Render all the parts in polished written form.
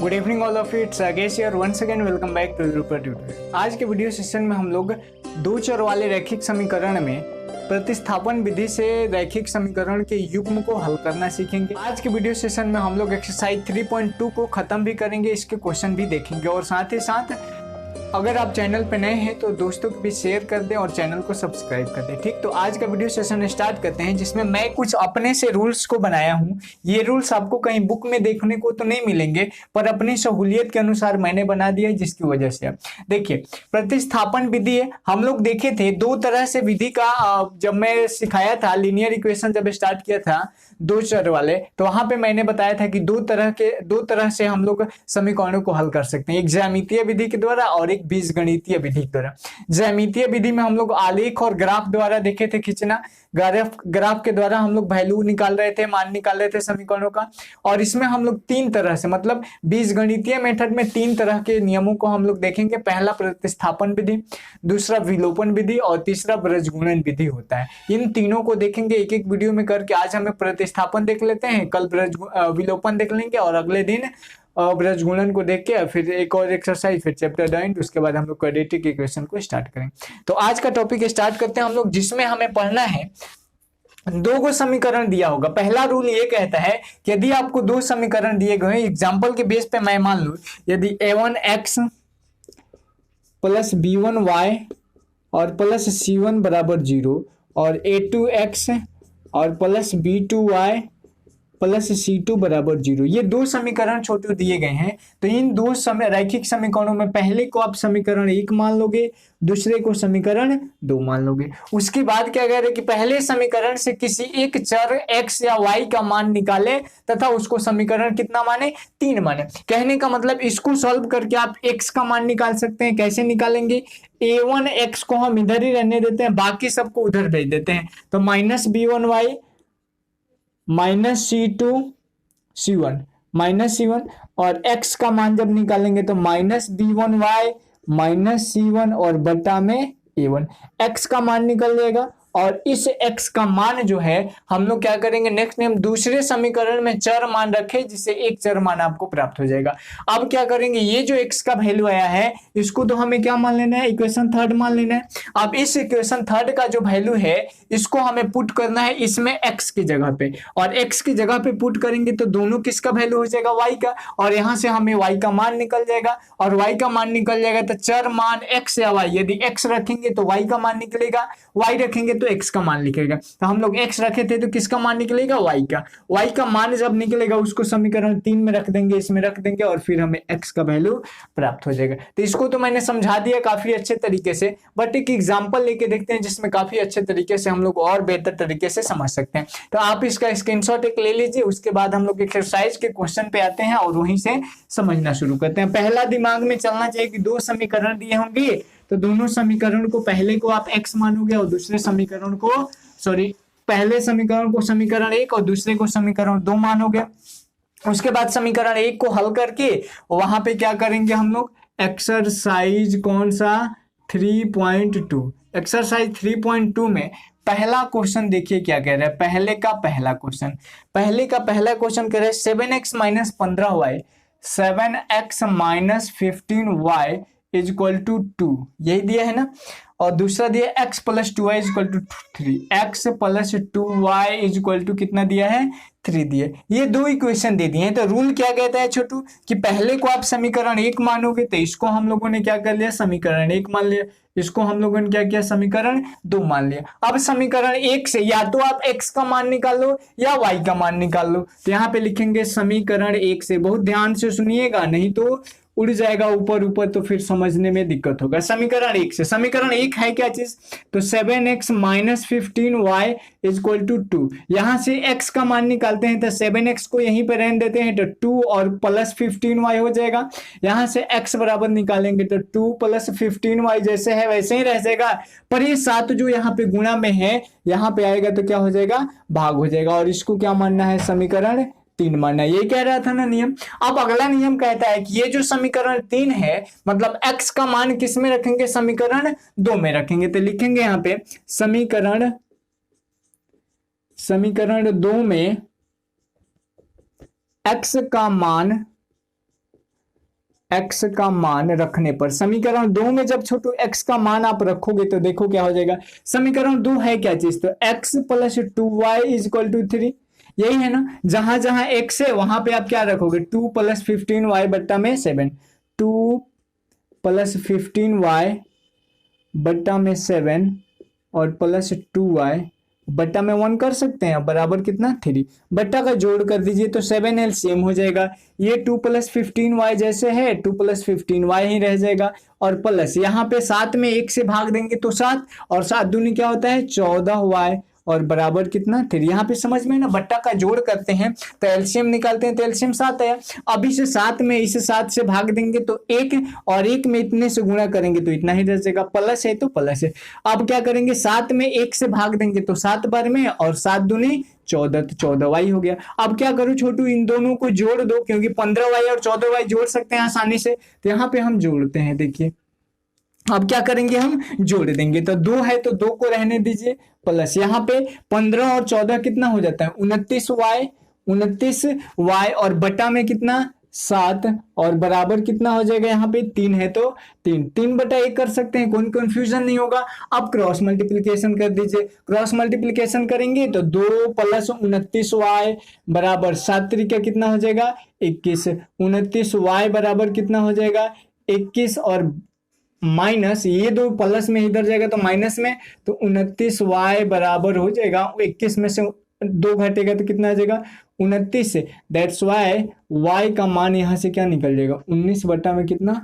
Good evening all of it's Agesh here once again welcome back to Rupar tutorial. आज के video session में हम लोग दो चर वाले रैखिक समीकरण में प्रतिस्थापन विधि से रैखिक समीकरण के युग्म को हल करना सीखेंगे। आज के वीडियो सेशन में हम लोग एक्सरसाइज 3.2 को खत्म भी करेंगे, इसके क्वेश्चन भी देखेंगे और साथ ही साथ अगर आप चैनल पे नए हैं तो दोस्तों को भी शेयर कर दें और चैनल को सब्सक्राइब कर दें। ठीक, तो आज का वीडियो सेशन स्टार्ट करते हैं, जिसमें मैं कुछ अपने से रूल्स को बनाया हूँ। ये रूल्स आपको कहीं बुक में देखने को तो नहीं मिलेंगे, पर अपनी सहूलियत के अनुसार मैंने बना दिया, जिसकी वजह से देखिए प्रतिस्थापन विधि है। हम लोग देखे थे दो तरह से विधि का, जब मैं सिखाया था लीनियर इक्वेशन जब स्टार्ट किया था दो चर वाले, तो वहां पे मैंने बताया था कि दो तरह से हम लोग समीकरणों को हल कर सकते हैं, एक ज्यामितीय विधि के द्वारा और एक बीजगणितीय विधि के द्वारा। ज्यामितीय विधि में हम लोग आलेख और ग्राफ द्वारा देखे थे खींचना, ग्राफ के द्वारा हम लोग वैल्यू निकाल रहे थे, मान निकाल रहे थे समीकरणों का। और इसमें हम लोग तीन तरह से, मतलब बीजगणितीय मेथड में तीन तरह के नियमों को हम लोग देखेंगे। पहला प्रतिस्थापन विधि, दूसरा विलोपन विधि और तीसरा ब्रजगुणन विधि होता है। इन तीनों को देखेंगे एक एक वीडियो में करके। आज हमें प्रतिस्थापन देख लेते हैं, कल विलोपन देख लेंगे और अगले दिन ब्रजगुणन को देख के फिर एक और एक्सरसाइज, फिर चैप्टर डन, उसके बाद हम लोग क्वाड्रेटिक इक्वेशन को स्टार्ट करेंगे। तो आज का टॉपिक स्टार्ट करते हैं हम लोग, जिसमें हमें पढ़ना है दो को समीकरण दिया होगा। पहला रूल ये कहता है कि यदि आपको दो समीकरण दिए गए हैं, एग्जांपल के बेस पे मैं मान लूं यदि a1x प्लस b1y और प्लस c1 बराबर 0 और a2x और प्लस b2y प्लस c2 बराबर 0, ये दो समीकरण छोटे दिए गए हैं। तो इन दो रैखिक समीकरणों में पहले को आप समीकरण 1 मान लोगे, दूसरे को समीकरण 2 मान लोगे। उसके बाद क्या कह रहे हैं कि पहले समीकरण से किसी एक चर x या y का मान निकाले तथा उसको समीकरण कितना माने, 3 माने। कहने का मतलब इसको सॉल्व करके आप x का मान निकाल सकते हैं। कैसे निकालेंगे, a1x को हम इधर ही रहने देते हैं, बाकी सबको उधर भेज देते हैं। तो minus b1y minus c1 minus c1 और x का मान जब निकालेंगे तो माइनस b1y माइनस c1 और बटा में a1, x का मान निकल जाएगा। और इस x का मान जो है हम लोग क्या करेंगे, नेक्स्ट में हम दूसरे समीकरण में चर मान रखें, जिससे एक चर मान आपको प्राप्त हो जाएगा। अब क्या करेंगे, ये जो x का वैल्यू आया है इसको तो हमें क्या मान लेना है, इक्वेशन थर्ड मान लेना है। अब इस इक्वेशन थर्ड का जो वैल्यू है इसको हमें पुट करना है इसमें x की जगह पे, और x की जगह पे पुट करेंगे तो दोनों किसका वैल्यू हो जाएगा, y का, और यहां से हमें y का मान निकल जाएगा। और y का मान निकल जाएगा तो चर मान x या y, यदि x रखेंगे तो y का मान निकलेगा, y रखेंगे तो x का मान निकलेगा। तो हम लोग x रखे थे तो किसका मान निकलेगा, y का मान जब निकलेगा उसको समीकरण 3 में रख देंगे, इसमें रख देंगे और फिर हमें x का वैल्यू प्राप्त हो जाएगा। तो इसको तो मैंने समझा दिया काफी अच्छे तरीके से, बट एक एग्जांपल लेके देखते हैं जिसमें काफी अच्छे तरीके से हम लोग और बेहतर तरीके से समझ सकते हैं। तो आप इसका स्क्रीनशॉट एक ले लीजिए, उसके बाद हम लोग एक्सरसाइज के क्वेश्चन पे आते हैं और वहीं से समझना शुरू करते हैं। पहला दिमाग में चलना चाहिए कि दो समीकरण दिए होंगे तो दोनों समीकरण को, पहले को आप x मानोगे और दूसरे समीकरण को, पहले समीकरण को समीकरण 1 और दूसरे को समीकरण 2 मानोगे। उसके बाद समीकरण 1 को हल करके वहां पे क्या करेंगे हम लोग, एक्सरसाइज कौन सा 3.2, एक्सरसाइज 3.2 में पहला क्वेश्चन देखिए क्या कह रहा है। पहले का पहला क्वेश्चन कह रहा है 7x minus 15y 7x minus 15y is equal to 2, यही दिया है ना। और दूसरा दिया x plus 2y is equal to 3, x plus 2y is equal to कितना दिया है, 3 दिया। ये दो इक्वेशन दे दिए हैं। तो रूल क्या कहता है छोटू, कि पहले को आप समीकरण 1 मानोगे तो इसको हम लोगों ने क्या कर लिया, समीकरण 1 मान लिया, इसको हम लोगों ने क्या किया, समीकरण 2 मान लिया। अब समीकरण 1 से या तो आप x का मान निकाल लो या y का मान निकाल लो। तो यहाँ पे लिखेंगे समीकरण 1 से, बहुत ध्यान से सुनिएगा नहीं तो उड़ जाएगा ऊपर ऊपर, तो फिर समझने में दिक्कत होगा। समीकरण 1 से, समीकरण 1 है क्या चीज, तो 7x minus 15y is equal to 2। यहां से x का मान निकालते हैं तो 7x को यहीं पे रहने देते हैं तो 2 और प्लस 15y हो जाएगा। यहां से x बराबर निकालेंगे तो 2 प्लस 15y जैसे है वैसे ही रह जाएगा, पर ये 7 जो यहाँ पे गुणा में है यहाँ पे आएगा तो क्या हो जाएगा, भाग हो जाएगा। और इसको क्या मानना है, समीकरण 3 मानना, ये कह रहा था ना नियम। अब अगला नियम कहता है कि ये जो समीकरण 3 है, मतलब x का मान किस में रखेंगे, समीकरण 2 में रखेंगे। तो लिखेंगे यहाँ पे समीकरण 2 में x का मान x का मान रखने पर, समीकरण 2 में जब छोटू x का मान आप रखोगे तो देखो क्या हो जाएगा। समीकरण 2 है क्या चीज, तो x plus 2y is equal to 3, यही है ना। जहां जहां x है वहां पे आप क्या रखोगे, 2 प्लस 15y बट्टा में 7, 2 प्लस 15y बट्टा में 7 और प्लस 2y बट्टा में 1 कर सकते हैं, बराबर कितना 3, बट्टा का जोड़ कर दीजिए तो 7 एलसीएम हो जाएगा। ये 2 प्लस 15y जैसे है 2 प्लस 15y ही रह जाएगा, और प्लस यहाँ पे 7 में 1 से भाग देंगे तो 7, और 7 दूनी क्या होता है 14y, और बराबर कितना 3। यहाँ पे समझ में ना, बट्टा का जोड़ करते हैं तो एलसीएम निकालते हैं तो एलसीएम 7 आया। अब इसे 7 में इसे 7 से भाग देंगे तो 1, और 1 में इतने से गुणा करेंगे तो इतना ही रह जाएगा, प्लस है तो प्लस है। अब क्या करेंगे, 7 में 1 से भाग देंगे तो 7 बार में, और 7 दूनी 14 तो 14y हो गया। अब क्या करूं छोटू, इन दोनों को जोड़ दो, क्योंकि 15y और 14y जोड़ सकते हैं आसानी से, तो यहाँ पे हम जोड़ते हैं। देखिए अब क्या करेंगे, हम जोड़ देंगे, तो 2 है तो 2 को रहने दीजिए, प्लस यहाँ पे 15 और 14 कितना हो जाता है 29y, 29y और बटा में कितना 7, और बराबर कितना हो जाएगा, यहाँ पे 3 है तो 3 बटा 1 कर सकते हैं, कोई कंफ्यूजन नहीं होगा। अब क्रॉस मल्टीप्लिकेशन कर दीजिए, क्रॉस मल्टीप्लिकेशन करेंगे तो 2 प्लस 29y बराबर 7 तरीका कितना हो जाएगा 21, 29y बराबर कितना हो जाएगा 21, और माइनस ये 2 प्लस में इधर जाएगा तो माइनस में, तो 29y बराबर हो जाएगा 21 में से 2 घटेगा तो कितना आ जाएगा 29, दैट्स वाई y का मान यहां से क्या निकल जाएगा 19 बटा में कितना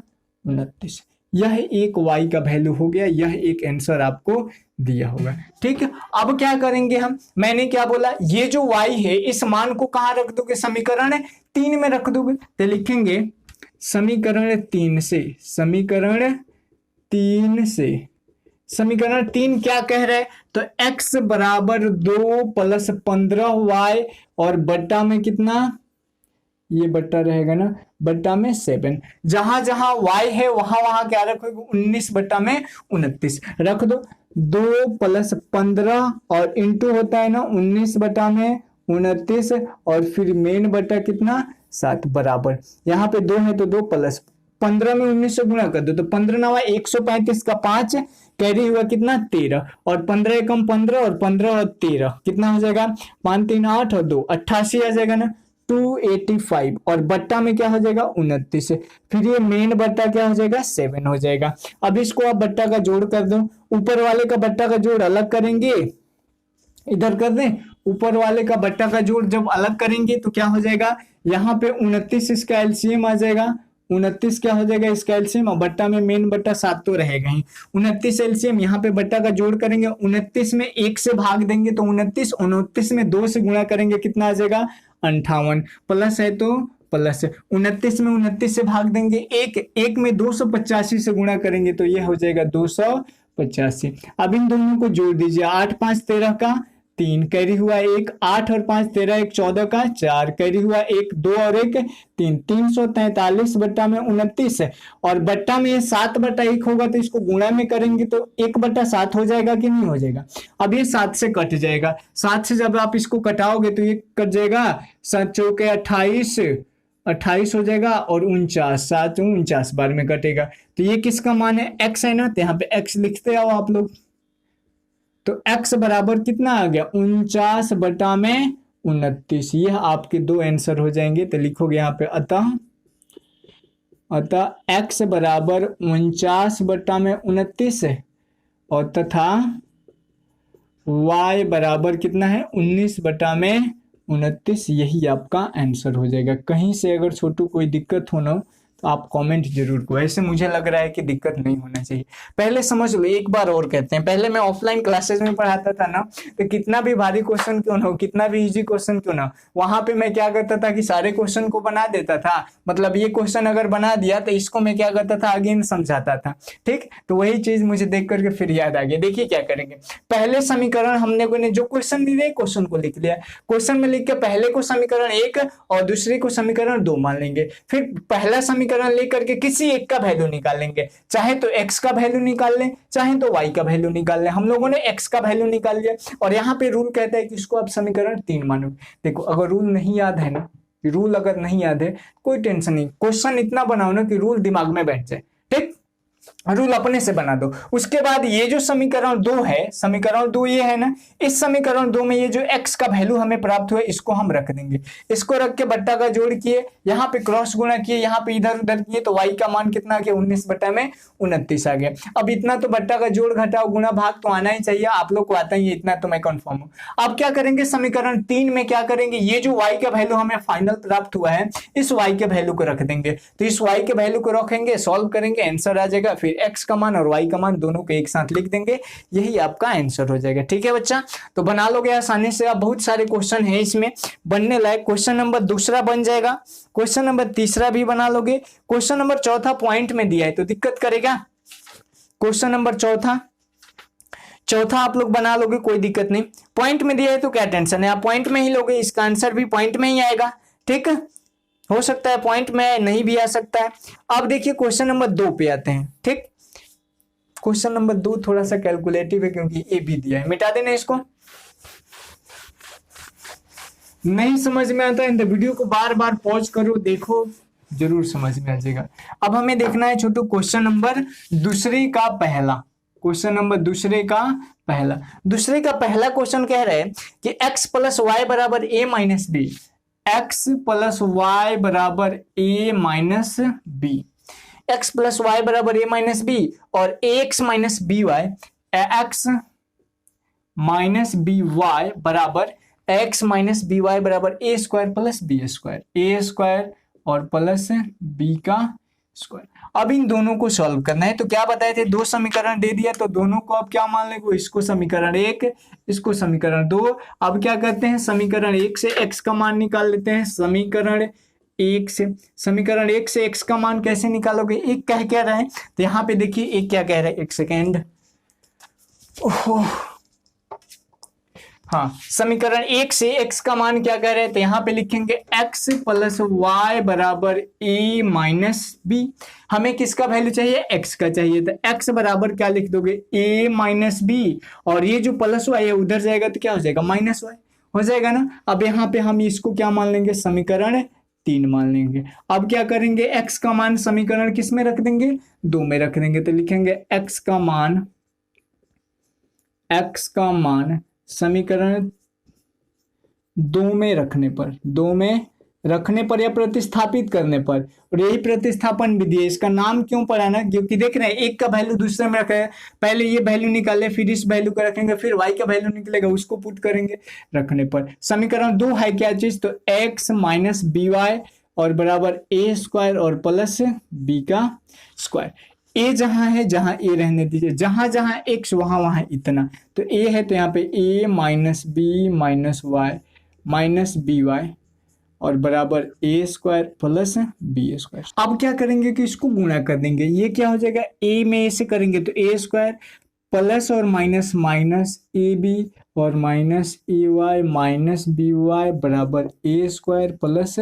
29। यह एक y का वैल्यू हो गया, यह एक आंसर आपको दिया होगा। ठीक है, अब क्या करेंगे हम, मैंने क्या बोला, ये जो y है इस मान को कहां रख दोगे, समीकरण 3 में रख दोगे, तो लिखेंगे समीकरण 3 से, समीकरण 3 क्या कह रहा है, तो x बराबर 2 प्लस 15y और बट्टा में कितना, ये बट्टा रहेगा ना, बट्टा में 7, जहां जहां y है वहां वहां क्या रखोगे 19 बट्टा में 29 रख दो, 2 प्लस 15 और इंटू होता है ना 19 बट्टा में 29, और फिर मेन बट्टा कितना 7 बराबर, यहाँ पे 2 है तो 2 प्लस 15 में 19 से गुणा कर दो तो 15 नवा 135 का 5 कैरी हुआ कितना 13, और 15 एकम 15 और 15 और 13 कितना हो जाएगा 5 3 8 और 2 88 आ जाएगा ना 285, और बट्टा में क्या हो जाएगा 29, फिर ये मेन बट्टा क्या हो जाएगा 7 हो जाएगा। अब इसको आप बट्टा का जोड़ कर दो, ऊपर वाले का बट्टा का जोड़ अलग करेंगे, इधर कर दें, ऊपर वाले का बट्टा का जोड़ जब अलग करेंगे तो क्या हो जाएगा, यहाँ पे 29 इसका एलसीएम आ जाएगा, 29 क्या हो जाएगा इसका एलसीएम, और बट्टा में मेन बट्टा 7 तो रहेगा ही, 29 एलसीएम, यहाँ पे बट्टा का जोड़ करेंगे, 29 में 1 से भाग देंगे तो 29, 29 में 2 से गुणा करेंगे कितना आ जाएगा 58, प्लस है तो प्लस, 29 में 29 से भाग देंगे 1 में 285 से गुणा करेंगे तो ये हो जाएगा 285। अब इन दोनों को जोड़ दीजिए, 8 5 13 का 3 कैरी हुआ 1, 8 और 5 13 1 14 का 4 कैरी हुआ 1 2 और 1 3, 343 बट्टा में 29 है, और बट्टा में ये 7 बट्टा 1 होगा तो इसको गुणा में करेंगे तो 1 बट्टा 7 हो जाएगा कि नहीं हो जाएगा। अब ये 7 से कट जाएगा, 7 से जब आप इसको कटाओगे तो ये कट जाएगा, 7 चौके 28 हो जाएगा, और 49 7 49 बार में कटेगा, तो ये किसका मान है x है ना, तो यहाँ पे x लिखते आओ आप लोग, तो x बराबर कितना आ गया 49 बटा में 29, यह आपके 2 आंसर हो जाएंगे। तो लिखोगे यहाँ पे अतः x बराबर 49 बटा में 29 है, और तथा y बराबर कितना है 19 बटा में 29, यही आपका आंसर हो जाएगा। कहीं से अगर छोटू कोई दिक्कत हो ना तो आप कमेंट जरूर करो, ऐसे मुझे लग रहा है कि दिक्कत नहीं होना चाहिए। पहले समझ लो, एक बार और कहते हैं, पहले मैं ऑफलाइन क्लासेस में पढ़ाता था ना, तो कितना भी भारी क्वेश्चन क्यों ना हो, कितना भी इजी क्वेश्चन क्यों ना, वहां पे मैं क्या करता था कि सारे क्वेश्चन को बना देता था, मतलब ये क्वेश्चन अगर बना दिया तो इसको मैं क्या करता था अगेन समझाता था। ठीक, तो वही चीज मुझे देख करके फिर याद आ गया। देखिए क्या करेंगे, पहले समीकरण हमने जो क्वेश्चन दिए क्वेश्चन को लिख लिया, क्वेश्चन में लिख के पहले को समीकरण 1 और दूसरे को समीकरण 2 मान लेंगे, फिर पहला समीकरण लेकर के किसी एक का वैल्यू निकाल लेंगे, चाहे तो x का वैल्यू निकाल लें चाहे तो y का वैल्यू निकाल लें। हम लोगों ने x का वैल्यू निकाल लिया, और यहाँ पे रूल कहता है कि इसको आप समीकरण 3 मानो। देखो अगर रूल नहीं याद है ना रूल अगर नहीं याद है कोई टेंशन नहीं, क्वेश्चन इतना बनाओ ना कि रूल दिमाग में बैठ जाए, ठीक, रूल अपने से बना दो। उसके बाद ये जो समीकरण 2 है, समीकरण 2 ये है ना, इस समीकरण 2 में ये जो x का वैल्यू हमें प्राप्त हुआ इसको हम रख देंगे, इसको रख के बट्टा का जोड़ किए, यहाँ पे क्रॉस गुणा किए, यहाँ पे इधर उधर किए, तो y का मान कितना आ गया 19/29 आ गया। अब इतना तो बट्टा का जोड़ घटाओ गुणा भाग तो आना ही चाहिए, आप लोग को आता ही है इतना, तो मैं कंफर्म हूं। अब क्या करेंगे, समीकरण 3 में क्या करेंगे, ये जो y का वैल्यू हमें फाइनल प्राप्त हुआ है इस y के वैल्यू को रख देंगे, तो इस y के वैल्यू को रखेंगे, सॉल्व करेंगे, आंसर आ जाएगा, फिर x का मान और y का मान दोनों को एक साथ लिख देंगे, यही आपका आंसर हो जाएगा। ठीक है बच्चा, तो बना लोगे आसानी से। अब बहुत सारे क्वेश्चन है इसमें बनने लायक, क्वेश्चन नंबर दूसरा बन जाएगा, क्वेश्चन नंबर तीसरा भी बना लोगे, क्वेश्चन नंबर चौथा पॉइंट में दिया है तो दिक्कत करेगा, क्वेश्चन नंबर चौथा आप लोग बना लोगे, कोई दिक्कत नहीं, पॉइंट में दिया है तो क्या टेंशन है, आप पॉइंट में ही लोगे, इसका आंसर भी पॉइंट में ही आएगा। ठीक, हो सकता है पॉइंट में नहीं भी आ सकता है। अब देखिए क्वेश्चन नंबर 2 पे आते हैं। ठीक, क्वेश्चन नंबर 2 थोड़ा सा कैलकुलेटिव है क्योंकि ए भी दिया है, मिटा देना इसको, नहीं समझ में आता है तो वीडियो को बार बार पॉज करो, देखो, जरूर समझ में आ जाएगा। अब हमें देखना है छोटू क्वेश्चन नंबर दूसरे का पहला, क्वेश्चन नंबर दूसरे का पहला क्वेश्चन कह रहा है कि x प्लस वाई बराबर A minus B, X plus Y बराबर A minus B, X plus Y बराबर ए माइनस बी और X minus B Y, X minus B Y बराबर एक्स माइनस बी वाई बराबर A square plus B square, A square और plus B का square. अब इन दोनों को सॉल्व करना है, तो क्या बताए थे, 2 समीकरण दे दिया, तो दोनों को अब क्या मान लेंगे, इसको समीकरण 1, इसको समीकरण 2। अब क्या करते हैं, समीकरण 1 से x का मान निकाल लेते हैं, समीकरण 1 से x का मान कैसे निकालोगे, एक कह क्या रहा है, तो यहाँ पे देखिए एक क्या कह रहा है, एक सेकेंड, ओहो हाँ, समीकरण 1 से x का मान क्या कह रहे हैं, तो यहाँ पे लिखेंगे x प्लस वाई बराबर a माइनस बी, हमें किसका वैल्यू चाहिए, x का चाहिए, तो x बराबर क्या लिख दोगे, a माइनस बी, और ये जो प्लस वाई है उधर जाएगा तो क्या हो जाएगा, माइनस वाई हो जाएगा ना। अब यहाँ पे हम इसको क्या मान लेंगे, समीकरण 3 मान लेंगे। अब क्या करेंगे, x का मान समीकरण किस में रख देंगे, 2 में रख देंगे, तो लिखेंगे x का मान समीकरण 2 में रखने पर या प्रतिस्थापित करने पर, और यही प्रतिस्थापन विधि है, इसका नाम क्यों पड़ा ना, क्योंकि देख रहे हैं एक का वैल्यू दूसरे में रखा है, पहले ये वैल्यू निकाले, फिर इस वैल्यू को रखेंगे, फिर y का वैल्यू निकलेगा उसको पुट करेंगे रखने पर। समीकरण 2 है क्या चीज, तो x माइनस बी वाई और बराबर ए स्क्वायर और प्लस बी का स्क्वायर। ए जहां है, जहां ए रहने दीजिए, जहां जहां x वहां इतना, तो ए है तो यहाँ पे a minus B minus Y minus B Y और बराबर A square plus B square. अब क्या करेंगे कि इसको गुणा कर देंगे, ये क्या हो जाएगा, a में a से करेंगे तो a स्क्वायर प्लस और माइनस माइनस ए बी और minus A Y minus B Y बराबर A square plus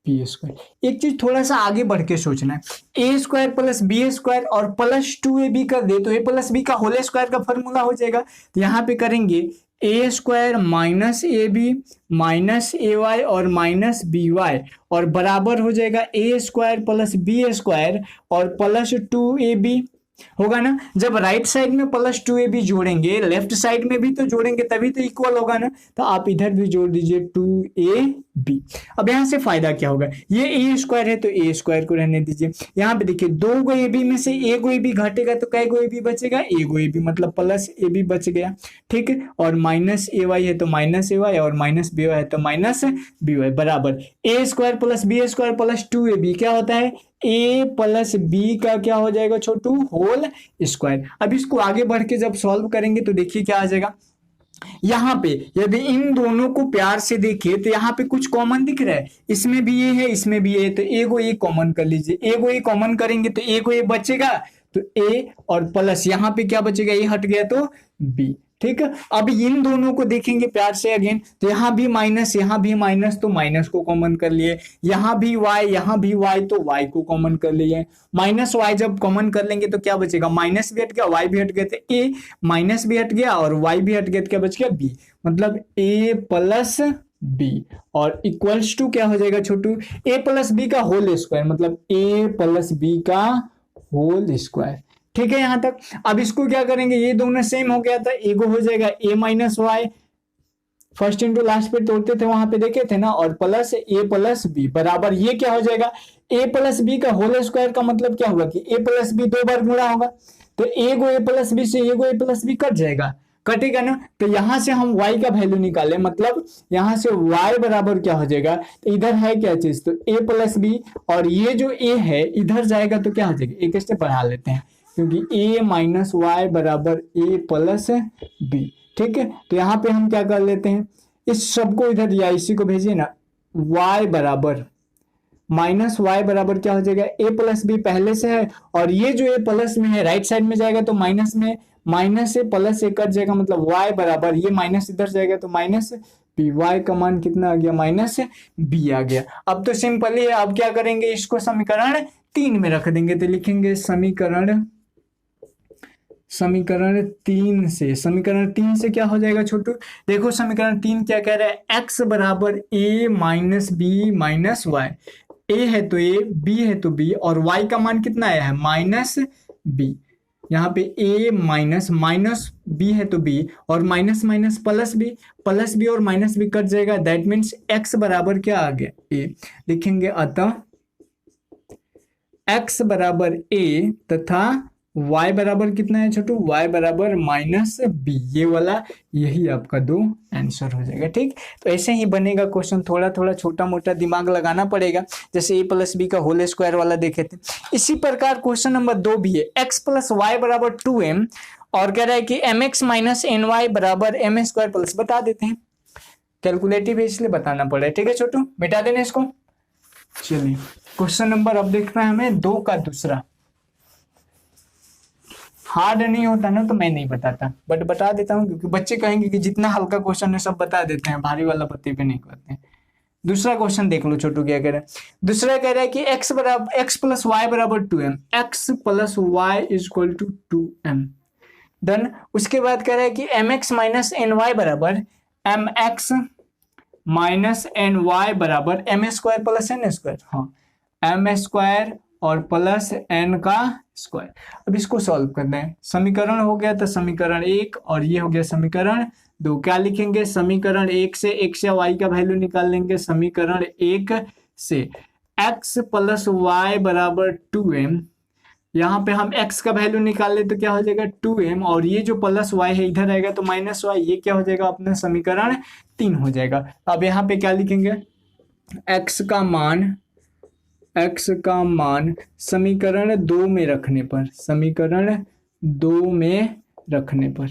B square. एक चीज थोड़ा सा आगे बढ़ के सोचना है, A square plus B square और प्लस 2ab कर दे तो ए प्लस बी का होल स्क्वायर का फॉर्मूला हो जाएगा, तो यहाँ पे करेंगे A square minus A B minus A Y और माइनस बी वाई और बराबर हो जाएगा ए स्क्वायर प्लस बी स्क्वायर और प्लस 2ab होगा ना। जब राइट साइड में प्लस 2ab जोड़ेंगे, लेफ्ट साइड में भी तो जोड़ेंगे तभी तो इक्वल होगा ना, तो आप इधर भी जोड़ दीजिए 2ab। अब यहां से फायदा क्या होगा, ये ए स्क्वायर है तो ए स्क्वायर को रहने दीजिए, यहाँ पे देखिए 2 गो ab में से एक गो ab घटेगा तो कै गो ab बचेगा, एक गो ab मतलब प्लस ab बच गया, ठीक है, और माइनस ए वाई है तो माइनस ए वाई और माइनस बी वाई है तो माइनस बी वाई बराबर A square plus B square plus 2ab क्या होता है, a प्लस बी का क्या हो जाएगा छोटू, होल स्क्वायर। अब इसको आगे बढ़ के जब सॉल्व करेंगे तो देखिए क्या आ जाएगा, यहाँ पे यदि इन दोनों को प्यार से देखिए तो यहाँ पे कुछ कॉमन दिख रहा है, इसमें भी ये है इसमें भी ये है, तो एगो ए कॉमन कर लीजिए, एगो ए कॉमन करेंगे तो एगो ए बचेगा, तो ए और प्लस यहाँ पे क्या बचेगा, ए हट गया तो बी, ठीक है। अब इन दोनों को देखेंगे प्यार से अगेन, तो यहाँ भी माइनस तो माइनस को कॉमन कर लिए, यहाँ भी y तो y को कॉमन कर लिए, माइनस y जब कॉमन कर लेंगे तो क्या बचेगा, माइनस भी हट गया y भी हट गया, तो a माइनस भी हट गया और y भी हट गया तो क्या बच गया b, मतलब a प्लस बी, और इक्वल्स टू क्या हो जाएगा छोटू, ए प्लस बी का होल स्क्वायर, मतलब ए प्लस बी का होल स्क्वायर। ठीक है यहां तक। अब इसको क्या करेंगे, ये दोनों सेम हो गया था, एगो हो जाएगा A minus Y, first into last पे तोड़ते थे वहां पे देखे थे ना, और प्लस ए प्लस बी बराबर ये क्या हो जाएगा, ए प्लस बी का होल स्क्वायर का मतलब क्या हुआ कि ए प्लस बी 2 बार गुणा होगा, तो एगो ए प्लस बी से एगो ए प्लस बी कट जाएगा, कटेगा ना। तो यहां से हम y का वैल्यू निकाले, मतलब यहां से y बराबर क्या हो जाएगा, तो इधर है क्या चीज, तो a प्लस बी, और ये जो a है इधर जाएगा तो क्या हो जाएगा, एक स्टेप बढ़ा लेते हैं, क्योंकि a माइनस वाई बराबर a प्लस बी। ठीक है, तो यहाँ पे हम क्या कर लेते हैं, इस सबको इधर या इसी को भेजिए ना, y बराबर माइनस वाई बराबर क्या हो जाएगा, ए प्लस बी पहले से है, और ये जो ए प्लस में है राइट साइड में जाएगा तो माइनस में, माइनस से प्लस से कट जाएगा, मतलब वाई बराबर ये माइनस इधर जाएगा तो माइनस बी, वाई का मान कितना आ गया, माइनस बी आ गया। अब तो सिंपल ही है, अब क्या करेंगे, इसको समीकरण 3 में रख देंगे, तो लिखेंगे समीकरण 3 से क्या हो जाएगा छोटू, देखो समीकरण 3 क्या कह रहा है, x बराबर a minus B minus Y, a है तो a, b है तो b, और y का मान कितना आया है, माइनस b, यहाँ पे a माइनस माइनस b है तो b, और माइनस माइनस प्लस b और माइनस b कट जाएगा, दैट मीन्स x बराबर क्या आ गया, a, लिखेंगे अतः x बराबर a तथा y बराबर कितना है छोटू, y बराबर माइनस बी, ये वाला यही आपका 2 आंसर हो जाएगा। ठीक, तो ऐसे ही बनेगा क्वेश्चन, थोड़ा थोड़ा छोटा मोटा दिमाग लगाना पड़ेगा, जैसे a प्लस बी का होल स्क्वायर वाला देखे थे। इसी प्रकार क्वेश्चन नंबर 2 भी है, x प्लस वाई बराबर 2m, और कह रहा है कि mx माइनस एन वाई बराबर एम स्क्वायर प्लस, बता देते हैं, कैलकुलेटिव है इसलिए बताना पड़ा है। ठीक है छोटू, मिटा देना इसको। चलिए क्वेश्चन नंबर अब देखना है हमें 2 का दूसरा, हार्ड नहीं होता ना तो मैं नहीं बताता, बट बता देता हूँ क्योंकि बच्चे कहेंगे कि जितना हल्का क्वेश्चन है सब बता देते हैं, भारी वाला पत्ते पे नहीं करते हैं। दूसरा क्वेश्चन देख लो छोटू क्या कह रहा है, दूसरा कह रहा है कि x प्लस वाई बराबर 2m, x plus Y is equal to 2m, done. उसके बाद कह रहा है कि mx माइनस एन वाई बराबर mx माइनस एन वाई बराबर M square plus N square, हाँ एम स्क्वायर और प्लस एन का स्क्वायर। अब इसको सॉल्व करना है, समीकरण हो गया तो समीकरण 1 और ये हो गया समीकरण 2, क्या लिखेंगे, समीकरण 1 से x या y का वैल्यू निकाल लेंगे, समीकरण 1 से x प्लस वाई बराबर 2m, यहाँ पे हम x का वैल्यू निकाल ले तो क्या हो जाएगा 2m, और ये जो प्लस y है इधर आएगा तो माइनस y, ये क्या हो जाएगा अपना समीकरण 3 हो जाएगा। अब यहाँ पे क्या लिखेंगे, x का मान समीकरण 2 में रखने पर, समीकरण 2 में रखने पर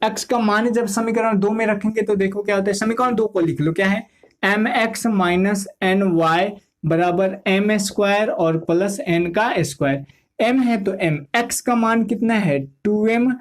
x का मान जब समीकरण 2 में रखेंगे तो देखो क्या होता है, समीकरण 2 को लिख लो, क्या है mx माइनस एन वाई बराबर एम स्क्वायर और प्लस एन का स्क्वायर, m है तो m, x का मान कितना है 2m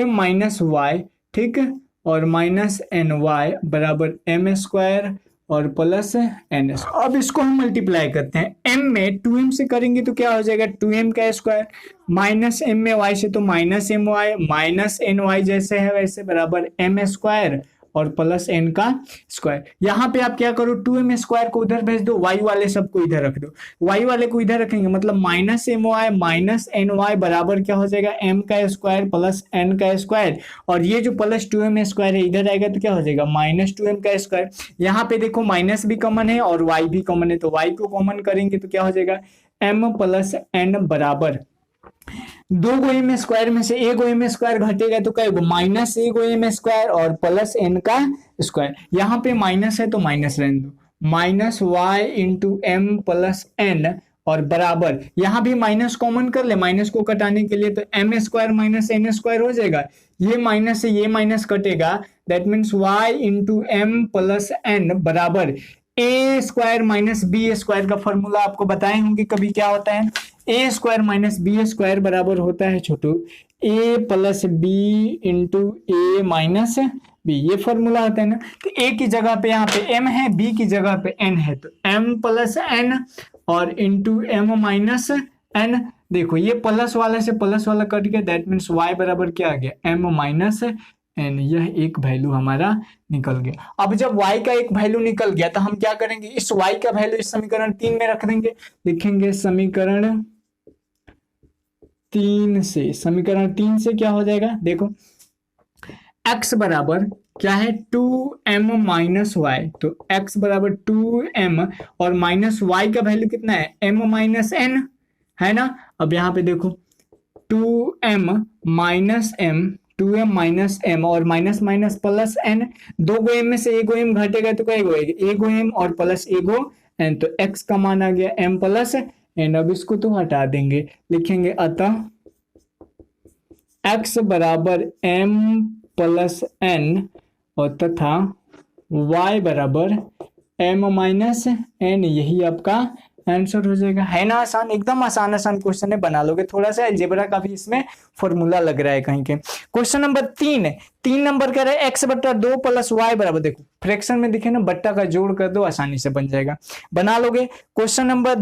माइनस वाई, ठीक, और माइनस एन वाई बराबर एम स्क्वायर और प्लस एन स्क्वायर। अब इसको हम मल्टीप्लाई करते हैं, m में 2m से करेंगे तो क्या हो जाएगा 2m का स्क्वायर, माइनस m में y से तो minus M Y, minus N Y जैसे है वैसे बराबर एम स्क्वायर और प्लस एन का स्क्वायर। यहाँ पे आप क्या करो 2m स्क्वायर को उधर भेज दो, y वाले सबको इधर रख दो, y वाले को इधर रखेंगे मतलब minus M Y minus N Y बराबर क्या हो जाएगा m का स्क्वायर प्लस n का स्क्वायर, और ये जो प्लस 2m स्क्वायर है इधर आएगा तो क्या हो जाएगा माइनस 2m का स्क्वायर। यहाँ पे देखो माइनस भी कॉमन है और y भी कॉमन है, तो y को कॉमन करेंगे तो क्या हो जाएगा m प्लस n बराबर 2 गो एम स्क्वायर में से 1 गो एम स्क्वायर घटेगा तो क्या होगा माइनस 1 गो एम स्क्वायर और प्लस एन का स्क्वायर। यहाँ पे माइनस है तो माइनस रहने दो, minus Y into M plus N और बराबर, यहाँ भी माइनस कॉमन कर ले माइनस को कटाने के लिए, तो M square minus N square हो जाएगा, ये माइनस से ये माइनस कटेगा, that means Y into M plus N बराबर A square minus B square का फॉर्मूला आपको बताए होंगे कभी, क्या होता है A square minus B square बराबर होता है छोटू A plus B into A minus B, ये फॉर्मूला होता है ना। तो ए की जगह पे यहाँ पे एम है, बी की जगह पे एन है, तो एम प्लस एन और इंटू एम माइनस एन, देखो ये प्लस वाला से प्लस वाला कट गया, दैट मीन्स y बराबर क्या आ गया, m माइनस n। यह एक वैल्यू हमारा निकल गया। अब जब y का एक वैल्यू निकल गया तो हम क्या करेंगे, इस y का वैल्यू इस समीकरण 3 में रख देंगे। लिखेंगे समीकरण 3 से, समीकरण 3 से क्या हो जाएगा, देखो x बराबर क्या है 2m माइनस वाई, तो x बराबर 2m और माइनस y का वैल्यू कितना है m माइनस n है ना। अब यहाँ पे देखो 2m minus m, 2m minus m और माइनस माइनस प्लस n, दो गो m में से एगो m घटेगा तो क्या होगा, एगो m और प्लस एगो n, तो x का मान आ गया m प्लस n। अब इसको तो हटा देंगे, लिखेंगे अतः x बराबर m प्लस n और तथा y बराबर m माइनस n, यही आपका आंसर हो जाएगा। है ना आसान, एकदम आसान आसान क्वेश्चन है, बना लोगे। थोड़ा सा अलजेब्रा का भी इसमें फॉर्मूला लग रहा है कहीं के। क्वेश्चन नंबर 3 नंबर कह रहा है x बट्टा 2 प्लस y बराबर, देखो फ्रैक्शन में दिखे ना, बट्टा का जोड़ कर दो आसानी से बन जाएगा, बना लोगे। क्वेश्चन नंबर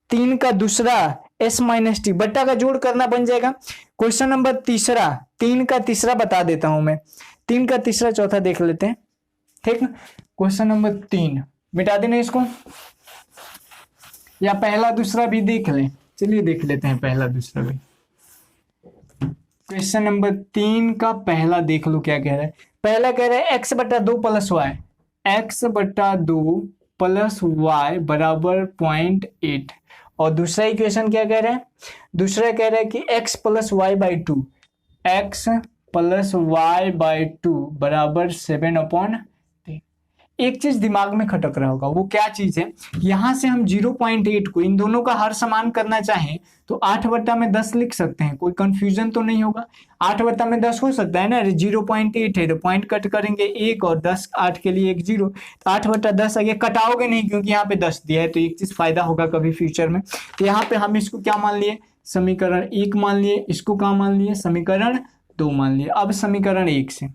3 का दूसरा s माइनस टी, बट्टा का जोड़ करना बन जाएगा। क्वेश्चन नंबर 3 का तीसरा बता देता हूं मैं, 3 का तीसरा चौथा देख लेते हैं, ठीक। क्वेश्चन नंबर 3 मिटा देना इसको, या पहला दूसरा भी देख लें, चलिए देख लेते हैं पहला दूसरा भी। क्वेश्चन नंबर 3 का पहला देख लो क्या कह रहा है। पहला कह रहा है x बट्टा 2 प्लस वाई, x बट्टा 2 प्लस वाई बराबर 0.8। और दूसरा इक्वेशन क्या कह रहा है, दूसरा कह रहा है कि x plus Y by 2, x plus Y by 2 बराबर 7/10। एक चीज दिमाग में खटक रहा होगा, वो क्या चीज है, यहां से हम 0.8 को इन दोनों का हर समान करना चाहें तो 8/10 लिख सकते हैं, कोई कंफ्यूजन तो नहीं होगा। 8/10 हो सकता है ना, 0.8 है तो पॉइंट कट करेंगे 1 और 10, 8 के लिए 1 0, तो 8/10 आगे कटाओगे नहीं क्योंकि यहाँ पे 10 दिया है, तो एक चीज फायदा होगा कभी फ्यूचर में। तो यहाँ पे हम इसको क्या मान लिए, समीकरण 1 मान लिए, इसको क्या मान लिए, समीकरण 2 मान लिए। अब समीकरण 1 से,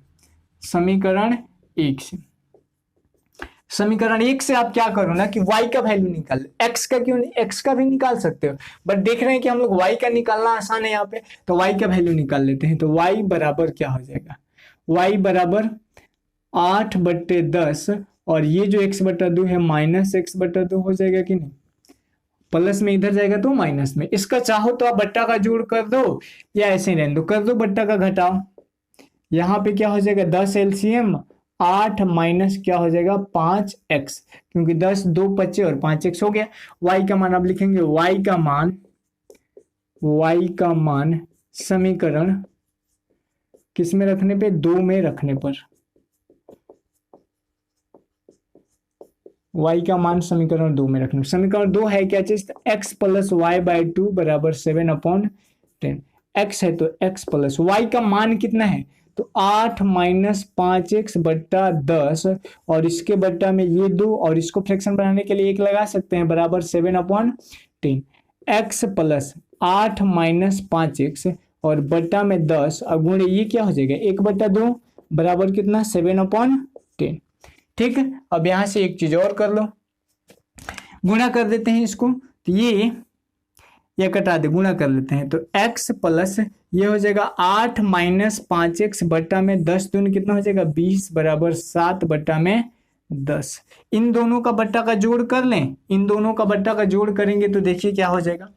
समीकरण 1 से आप क्या करो ना कि y का वैल्यू निकाल, x का क्यों नहीं, x का भी निकाल सकते हो, बट देख रहे हैं कि हम लोग y का निकालना आसान है यहाँ पे, तो y का वैल्यू निकाल लेते हैं। तो y बराबर क्या हो जाएगा, y बराबर 8/10 और ये जो x बट्टा 2 है माइनस x/2 हो जाएगा कि नहीं, प्लस में इधर जाएगा तो माइनस में। इसका चाहो तो आप बट्टा का जोड़ कर दो या ऐसे ही रहने दो, कर दो बट्टा का घटाओ, यहाँ पे क्या हो जाएगा 10 LCM 8 माइनस क्या हो जाएगा 5x, क्योंकि 10 2 बचे और 5x हो गया। y का मान आप लिखेंगे, y का मान समीकरण किस में रखने पे, 2 में रखने पर, y का मान समीकरण 2 में रखने पर। समीकरण 2 है क्या चीज, x प्लस वाई बाई 2 बराबर 7/10। x है तो x प्लस y का मान कितना है, तो 8 माइनस 5x बट्टा 10 और इसके बट्टा में ये 2 और इसको फ्रैक्शन बनाने के लिए 1 लगा सकते हैं, बराबर 7/10। x प्लस 8 माइनस 5x और बट्टा में 10 और गुणे ये क्या हो जाएगा 1/2 बराबर कितना 7/10। ठीक है, अब यहां से एक चीज और कर लो, गुणा कर देते हैं इसको, तो ये कटा दे, गुणा कर लेते हैं, तो x प्लस ये हो जाएगा 8 माइनस 5x बट्टा में 10 दूनी कितना हो जाएगा 20 बराबर 7/10। इन दोनों का बट्टा का जोड़ कर लें, इन दोनों का बट्टा का जोड़ करेंगे तो देखिए क्या हो जाएगा,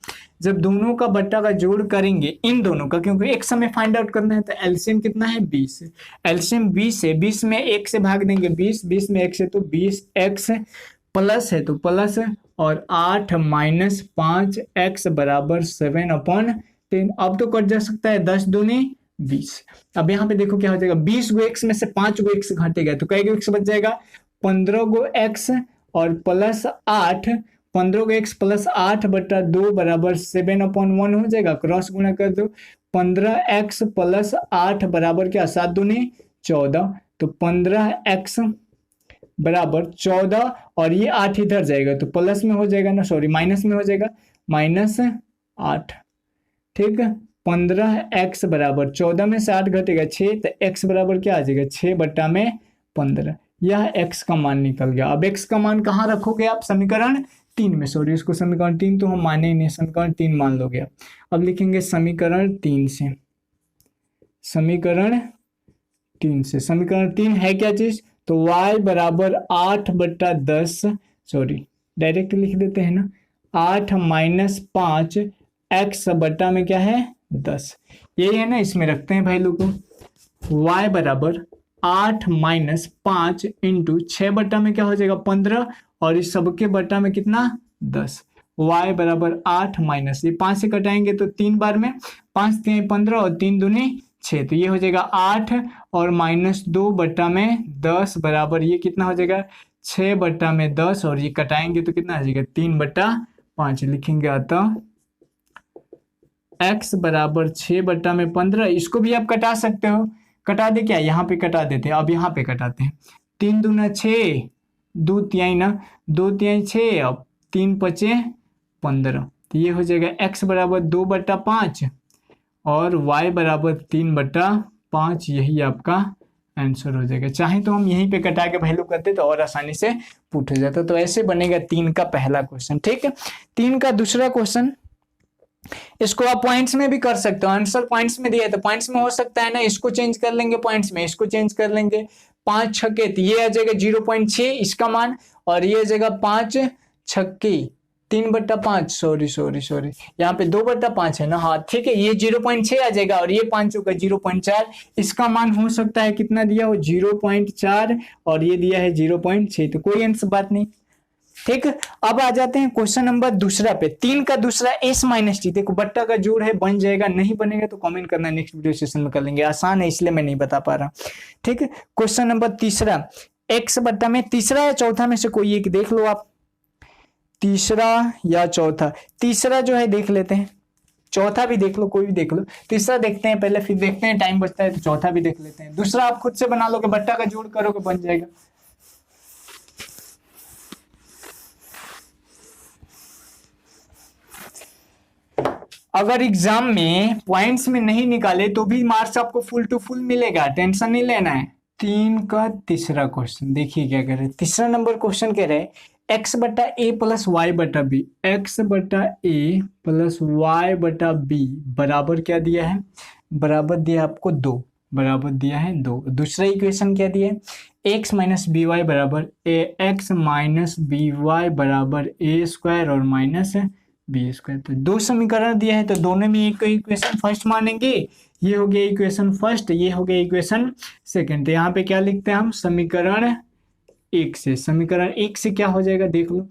जब दोनों का बट्टा का जोड़ करेंगे इन दोनों का, क्योंकि x हमें फाइंड आउट करना है, तो एलसीएम कितना है 20, एलसीएम 20 है, 20 में 1 से भाग देंगे 20 में 1 से तो 20x प्लस है तो प्लस और 8 माइनस 5x बराबर 7/10। अब तो कट जा सकता है 10 दूनी 20। अब यहाँ पे देखो क्या हो जाएगा, 20 गो x में से 5 गो x घटेगा तो कई गो x बच जाएगा 15 गो x और प्लस 8, 15 गो x प्लस 8/2 बराबर 7/1 हो जाएगा। क्रॉस गुणा कर दो, 15x प्लस 8 बराबर क्या 7 दूनी 14, तो 15x बराबर 14 और ये 8 इधर जाएगा तो प्लस में हो जाएगा ना, सॉरी माइनस में हो जाएगा, -8। ठीक है, 15x बराबर 14 में से 8 घटेगा 6, तो x बराबर क्या आ जाएगा 6/15। यह x का मान निकल गया। अब x का मान कहाँ रखोगे आप, समीकरण 3 में, सॉरी इसको समीकरण 3 तो हम माने ही नहीं, समीकरण 3 मान लोगे। अब लिखेंगे समीकरण 3 से, समीकरण 3 से, समीकरण 3 है क्या चीज, तो y बराबर 8/10, सॉरी डायरेक्ट लिख देते हैं ना, 8 माइनस 5 x बट्टा में क्या है 10, यही है ना, इसमें रखते हैं वैल्यू को। y बराबर 8 माइनस 5 इंटू 6 बट्टा में क्या हो जाएगा 15, और इस सबके बट्टा में कितना 10, y बराबर 8 माइनस, ये 5 से कटाएंगे तो 3 बार में, 5 3 15 और 3 दूनी 6, तो ये हो जाएगा 8 और माइनस 2 बट्टा में 10 बराबर ये कितना हो जाएगा 6 बट्टा में 10, और ये कटाएंगे तो कितना आ जाएगा 3/5 लिखेंगे। अतः x बराबर 6 बट्टा में 15, इसको भी आप कटा सकते हो, कटा दे क्या, यहाँ पे कटा देते हैं, अब यहाँ पे कटाते हैं, 3 दूना 6, 2 तिहाई ना, 2 तिहाई 6, अब 3 पचे 15, तो ये हो जाएगा x बराबर 2/5 और y बराबर 3/5, यही आपका आंसर हो जाएगा। चाहे तो हम यहीं पे कटा के वैल्यू करते तो और आसानी से पूछा जाता। तो ऐसे बनेगा 3 का पहला क्वेश्चन। ठीक है, 3 का दूसरा क्वेश्चन, इसको आप पॉइंट्स में भी कर सकते हो, आंसर पॉइंट्स में दिया है तो पॉइंट्स में हो सकता है ना, इसको चेंज कर लेंगे पॉइंट्स में, इसको चेंज कर लेंगे 5 छक्के, तो ये आ जाएगा 0.6 इसका मान, और ये आ जाएगा 5 छक्के 3/5, सॉरी यहाँ पे 2/5 है ना, हाँ ठीक है, ये 0.6 आ जाएगा और ये 5 का 0.4, इसका मान हो सकता है कितना दिया हो 0.4 और ये दिया है 0.6, तो कोई आंसर बात नहीं। ठीक, अब आ जाते हैं क्वेश्चन नंबर दूसरा पे, 3 का दूसरा s माइनस टी, देखो बट्टा का जोड़ है, बन जाएगा, नहीं बनेगा तो कमेंट करना, नेक्स्ट वीडियो सेशन में कर लेंगे, आसान है इसलिए मैं नहीं बता पा रहा। ठीक है, क्वेश्चन नंबर तीसरा, x बट्टा में, तीसरा या चौथा में से कोई एक देख लो आप, तीसरा या चौथा, तीसरा जो है देख लेते हैं, चौथा भी देख लो, कोई भी देख लो, तीसरा देखते हैं पहले, फिर देखते हैं टाइम बचता है तो चौथा भी देख लेते हैं। दूसरा आप खुद से बना लोगे, बट्टा का जोड़ करोगे बन जाएगा। अगर एग्जाम में पॉइंट्स में नहीं निकाले तो भी मार्क्स आपको फुल टू फुल मिलेगा, टेंशन नहीं लेना है। 3 का तीसरा क्वेश्चन देखिए क्या कह रहे हैं, तीसरा नंबर क्वेश्चन कह रहे हैं x बटा a प्लस वाई बटा बी, एक्स बटा ए प्लस वाई बटा बी बराबर क्या दिया है, बराबर दिया आपको 2, बराबर दिया है 2। दूसरा इक्वेशन क्या दिया है, x माइनस बी वाई बराबर ए एक्स माइनस बी वाई बराबर ए स्क्वायर और माइनस बी स्क्वायर। तो 2 समीकरण दिया है तो दोनों में एक इक्वेशन फर्स्ट मानेंगे, ये हो गया इक्वेशन फर्स्ट, ये हो गया इक्वेशन सेकंड। तो यहाँ पे क्या लिखते हैं हम, समीकरण 1 से, समीकरण 1 से क्या हो जाएगा देख लो,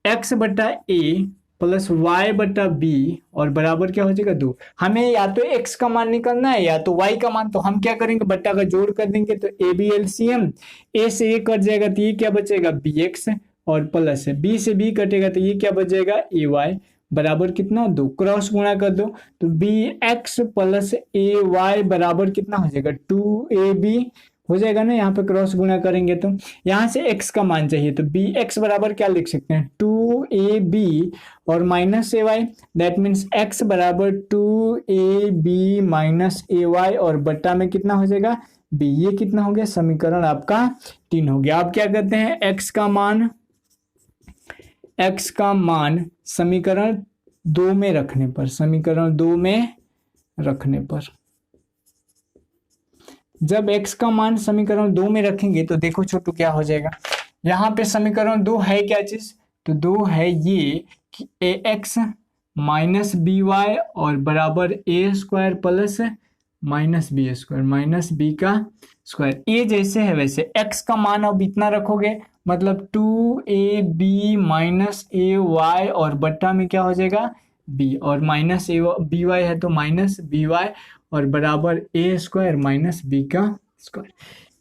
x बटा ए प्लस वाई बटा बी और बराबर क्या हो जाएगा 2। हमें या तो x का मान निकलना है या तो y का मान, तो हम क्या करेंगे बट्टा का जोड़ कर देंगे, तो ए बी एलसीएम, ए से ए कट जाएगा तो ये क्या बचेगा bx और प्लस है, b से b कटेगा तो ये क्या बच जाएगा ay बराबर कितना 2, क्रॉस गुणा कर दो तो bx प्लस ay बराबर कितना हो जाएगा 2ab हो जाएगा ना, यहाँ पे क्रॉस गुणा करेंगे तो यहाँ से x का मान चाहिए, तो bx बराबर क्या लिख सकते हैं 2ab और minus ay, that means x बराबर 2ab माइनस ay और बट्टा में कितना हो जाएगा b, ये कितना हो गया, समीकरण आपका 3 हो गया। आप क्या कहते हैं, x का मान समीकरण 2 में रखने पर, समीकरण 2 में रखने पर, जब x का मान समीकरण 2 में रखेंगे तो देखो छोटू क्या हो जाएगा, यहाँ पे समीकरण 2 है क्या चीज, तो 2 है ये कि ax माइनस बी वाई और बराबर A square plus minus B square, minus B का स्क्वायर, ये जैसे है वैसे। x का मान अब इतना रखोगे मतलब 2ab माइनस ए वाई और बट्टा में क्या हो जाएगा b, और माइनस ए बी वाई है तो माइनस बी वाई और बराबर ए स्क्वायर माइनस बी का स्क्वायर।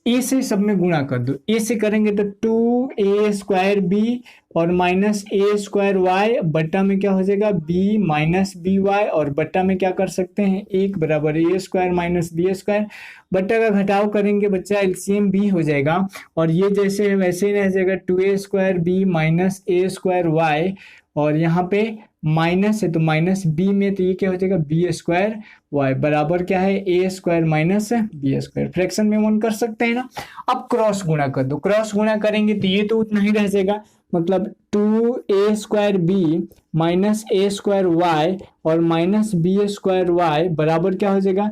ए से सब में गुणा कर दो, ए से करेंगे तो 2a स्क्वायर बी और माइनस ए स्क्वायर वाई बट्टा में क्या हो जाएगा b माइनस बी वाई और बट्टा में क्या कर सकते हैं 1 बराबर A square minus B square. बट्टा का घटाव करेंगे बच्चा एलसीएम b हो जाएगा और ये जैसे है वैसे ही रह जाएगा 2a स्क्वायर बी माइनस ए स्क्वायर वाई और यहाँ पे माइनस है तो माइनस बी में तो ये क्या हो जाएगा बी स्क्वायर वाई बराबर क्या है A square minus B square. Fraction में वन कर सकते हैं ना। अब क्रॉस गुणा कर दो, क्रॉस गुणा करेंगे तो ये तो उतना ही रह जाएगा मतलब 2a² माइनस a² और माइनस b² बराबर क्या हो जाएगा,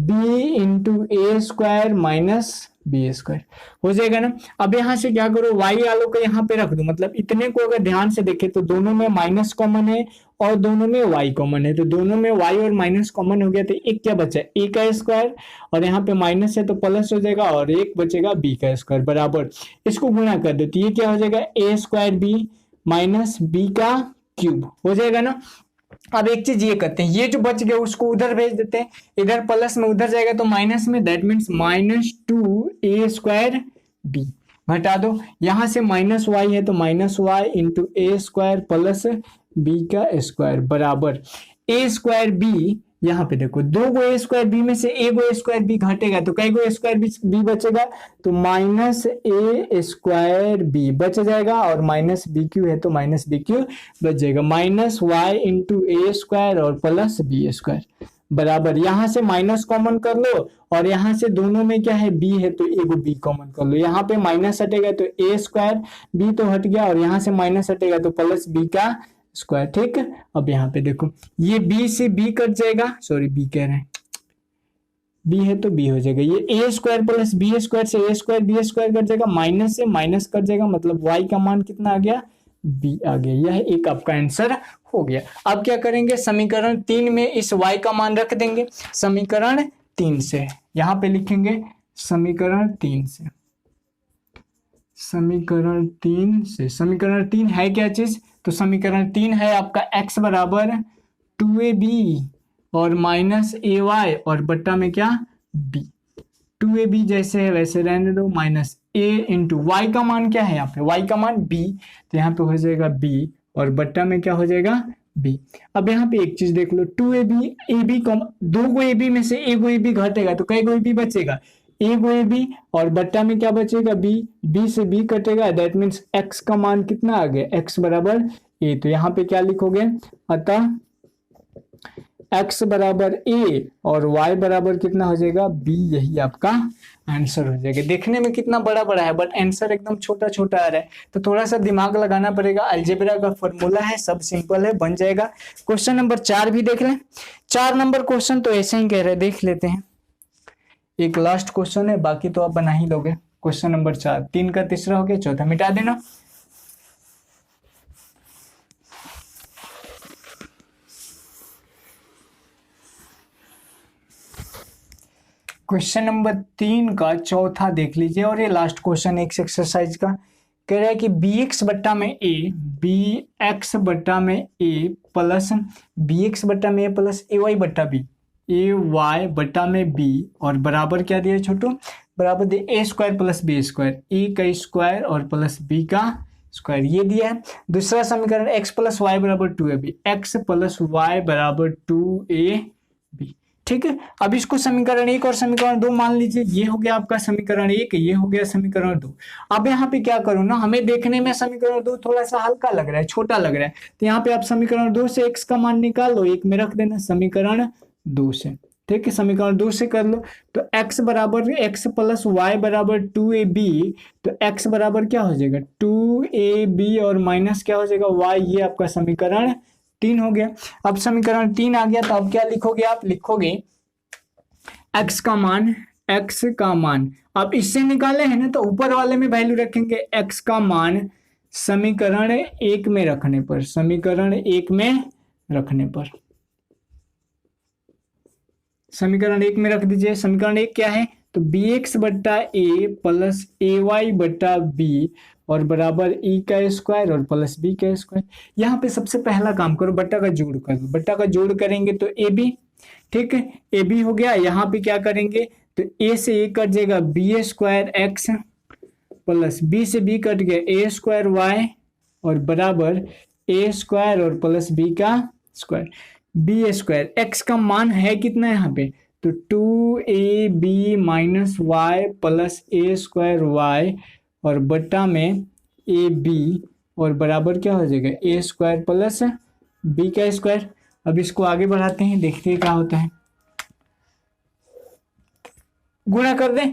b/a² माइनस b² हो जाएगा ना। अब यहाँ से क्या करो, y आलो को यहाँ पे रख दो, मतलब इतने को अगर ध्यान से देखें तो दोनों में माइनस कॉमन है और दोनों में y कॉमन है, तो दोनों में y और माइनस कॉमन हो गया, तो एक क्या बचा, a² और यहाँ पे माइनस है तो प्लस हो जाएगा और एक बचेगा b² बराबर, इसको गुणा कर दो तो ये क्या हो जाएगा, a² माइनस b³ हो जाएगा ना। अब एक चीज ये करते हैं, ये जो बच गया उसको उधर भेज देते हैं, इधर प्लस में उधर जाएगा तो माइनस में, दैट मीन्स -2a²b घटा दो, यहां से माइनस वाई है तो -y/a² प्लस b² बराबर a²b। यहाँ पे देखो दो गो a²b में से एक गो a²b घटेगा तो कई गो a²b बचेगा, तो -a² बच जाएगा और -bq है तो -bq बच जाएगा, -y/a² और प्लस b² बराबर, यहां से माइनस कॉमन कर लो और यहां से दोनों में क्या है, b है तो एगो b कॉमन कर लो, यहाँ पे माइनस हटेगा तो a²b तो हट गया और यहाँ से माइनस हटेगा तो प्लस b², ठीक। अब यहाँ पे देखो ये b से b कट जाएगा, सॉरी b कह रहे हैं, b है तो b हो जाएगा, ये a² प्लस b² से a² b² कट जाएगा, माइनस से माइनस कट जाएगा, मतलब y का मान कितना आ गया, b आ गया, यह एक आपका आंसर हो गया। अब क्या करेंगे, समीकरण 3 में इस y का मान रख देंगे, समीकरण 3 से यहाँ पे लिखेंगे समीकरण 3 से, समीकरण 3 है क्या चीज, तो समीकरण 3 है आपका x बराबर 2ab और माइनस ay और बट्टा में क्या b, 2ab जैसे है वैसे रहने दो, माइनस a इंटू y का मान क्या है, यहाँ पे y का मान b, तो यहाँ पे हो जाएगा b और बट्टा में क्या हो जाएगा b। अब यहाँ पे एक चीज देख लो, 2ab दो गो ab में से एक गो ab घटेगा तो कई गो ab बचेगा, एक गो ab और बट्टा में क्या बचेगा b, b से b कटेगा, दैट मीन्स x का मान कितना आ गया, x बराबर a, तो यहाँ पे क्या लिखोगे, अतः x बराबर a और y बराबर कितना हो जाएगा b, यही आपका आंसर हो जाएगा। देखने में कितना बड़ा बड़ा है बट आंसर एकदम छोटा छोटा आ रहा है, तो थोड़ा सा दिमाग लगाना पड़ेगा, अलजेब्रा का फॉर्मूला है, सब सिंपल है, बन जाएगा। क्वेश्चन नंबर 4 भी देख लें, 4 नंबर क्वेश्चन तो ऐसे ही कह रहे हैं, देख लेते हैं, एक लास्ट क्वेश्चन है, बाकी तो आप बना ही लोगे। क्वेश्चन नंबर 4, 3 का तीसरा हो गया, चौथा मिटा देना। क्वेश्चन नंबर 3 का चौथा देख लीजिए, और ये लास्ट क्वेश्चन एक एक्सरसाइज का कह रहा है कि bx बट्टा में a प्लस bx बट्टा में a प्लस ay बट्टा b, ay बट्टा में b और बराबर क्या दिया छोटू, बराबर दे a² प्लस b², a का स्क्वायर और प्लस b का स्क्वायर, ये दिया है। दूसरा समीकरण x प्लस वाई बराबर 2ab, x प्लस वाई बराबर 2ab, ठीक है। अब इसको समीकरण 1 और समीकरण 2 मान लीजिए, ये हो गया आपका समीकरण 1, ये हो गया समीकरण 2। अब यहाँ पे क्या करूँ ना, हमें देखने में समीकरण 2 थोड़ा सा हल्का लग रहा है, छोटा लग रहा है, तो यहाँ पे आप समीकरण 2 से x का मान निकालो, 1 में रख देना समीकरण 2 से, ठीक है। समीकरण 2 से कर लो तो x बराबर x प्लस वाई बराबर 2ab, तो x बराबर क्या हो जाएगा 2ab और माइनस क्या हो जाएगा y, ये आपका समीकरण 3 हो गया। अब समीकरण 3 आ गया तो अब क्या लिखोगे, आप लिखोगे x का मान, अब इससे निकाले हैं ना तो ऊपर वाले में वैल्यू रखेंगे, x का मान समीकरण 1 में रखने पर, समीकरण 1 में रखने पर, समीकरण 1 में रख दीजिए। समीकरण 1 क्या है, तो bx बट्टा a प्लस ay बट्टा b और बराबर e का स्क्वायर और प्लस b का स्क्वायर। यहाँ पे सबसे पहला काम करो, बट्टा का जोड़ कर दो, बट्टा का जोड़ करेंगे तो ab, ठीक है, ab हो गया। यहाँ पे क्या करेंगे तो a से a कट जाएगा b² x प्लस b से b कट गया a² y और बराबर a² और प्लस b का स्क्वायर, b² x का मान है कितना यहाँ पे, तो 2ab minus Y plus a² y और बट्टा में ab और बराबर क्या हो जाएगा a² प्लस b का स्क्वायर। अब इसको आगे बढ़ाते हैं, देखते हैं क्या होता है, गुणा कर दें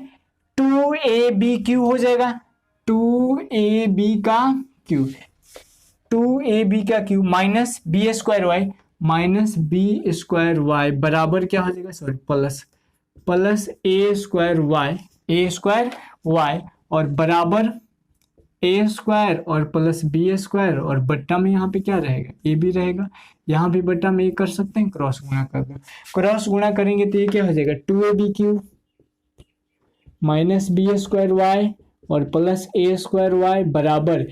2ab क्यू हो जाएगा, 2ab का क्यूब, ए बी का cube minus B square Y minus B square Y बराबर क्या हो जाएगा, sorry plus A square Y और बराबर ए स्क्वायर और प्लस बी स्क्वायर और बट्टा में यहाँ पे क्या रहेगा, ए बी रहेगा। यहाँ भी बट्टा में ये कर सकते हैं, क्रॉस गुणा कर दो। क्रॉस गुणा करेंगे तो ये क्या हो जाएगा, 2ab cube minus B square Y और प्लस ए स्क्वायर वाई बराबर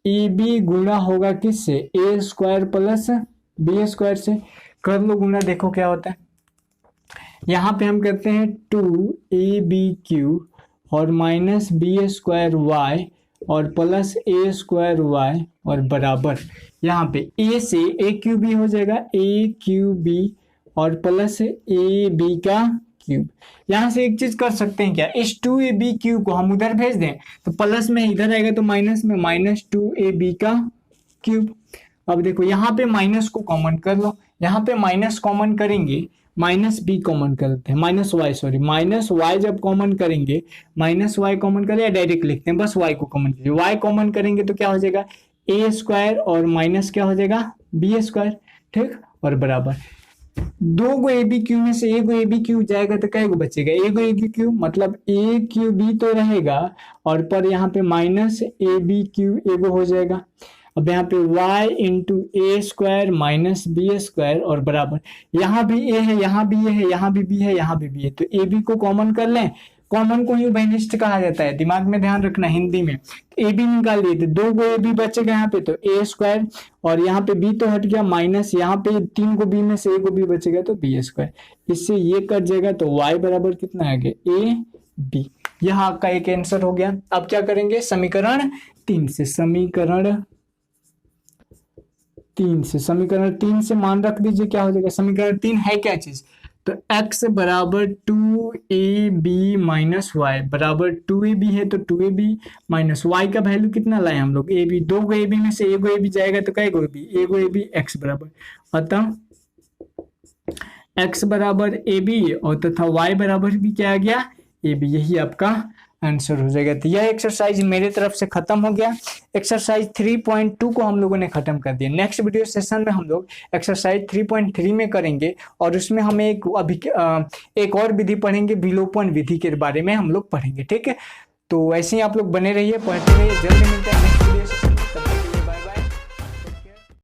ए बी गुणा होगा किससे, A square plus B square से। कर लो गुणा, देखो क्या होता है। यहाँ पे हम करते हैं 2ab क्यूब और माइनस बी स्क्वायर वाई और प्लस ए स्क्वायर वाई और बराबर यहाँ पे ए से ए क्यूब भी हो जाएगा, ए क्यूब बी और प्लस ए बी का क्यूब। यहाँ से एक चीज कर सकते हैं क्या, इस 2ab क्यूब को हम उधर भेज दें तो प्लस में इधर आएगा तो माइनस में माइनस 2ab का क्यूब। अब देखो यहाँ पे माइनस को कॉमन कर लो, यहाँ पे माइनस कॉमन करेंगे, माइनस बी कॉमन करते हैं, माइनस वाई जब कॉमन करेंगे, माइनस वाई कॉमन करें या डायरेक्ट लिखते हैं, बस वाई को कॉमन करिए। वाई कॉमन करेंगे तो क्या हो जाएगा, ए स्क्वायर और माइनस क्या हो जाएगा, बी स्क्वायर, ठीक, और बराबर दो गो ए बी क्यूब में से एक गो ए बी क्यूब जाएगा तो क्या बचेगा, एक गो ए बी क्यूब, मतलब ए क्यूब बी तो रहेगा और पर यहाँ पे माइनस ए बी क्यूब एगो हो जाएगा। अब यहाँ पे y इंटू ए स्क्वायर माइनस बी स्क्वायर और बराबर यहाँ भी a है, यहाँ भी a है, यहाँ भी b है, यहाँ भी b है, तो ए बी को कॉमन कर लें। कॉमन को ही उभयनिष्ठ कहा जाता है, दिमाग में ध्यान रखना हिंदी में। ए बी निकाल दिए तो दो गो ए बी बचेगा यहाँ पे, तो ए स्क्वायर और यहाँ पे b तो हट गया माइनस, यहाँ पे तीन को b में से एक को b बचेगा तो बी स्क्वायर, इससे ये कट जाएगा तो y बराबर कितना आ गया, ए बी। यह आपका एक आंसर हो गया। अब क्या करेंगे, समीकरण 3 से मान रख दीजिए, क्या हो जाएगा, समीकरण 3 है क्या चीज, तो x बराबर 2ab माइनस वाई बराबर 2ab है तो 2ab माइनस वाई का वैल्यू कितना लाए हम लोग, ab, दो गो ab में से एक गो ab जाएगा तो क्या गो ab, एक गो ab x बराबर, अतः x बराबर ab और तथा y बराबर भी क्या आ गया, ab। यही आपका आंसर हो जाएगा। तो यह एक्सरसाइज मेरे तरफ से खत्म हो गया। एक्सरसाइज 3.2 को हम लोगों ने खत्म कर दिया। नेक्स्ट वीडियो सेशन में हम लोग एक्सरसाइज 3.3 में करेंगे और उसमें हम एक और विधि पढ़ेंगे, विलोपन विधि के बारे में हम लोग पढ़ेंगे, ठीक है। तो ऐसे ही आप लोग बने रहिए, पढ़ते रहिए, जल्दी मिलते हैं नेक्स्ट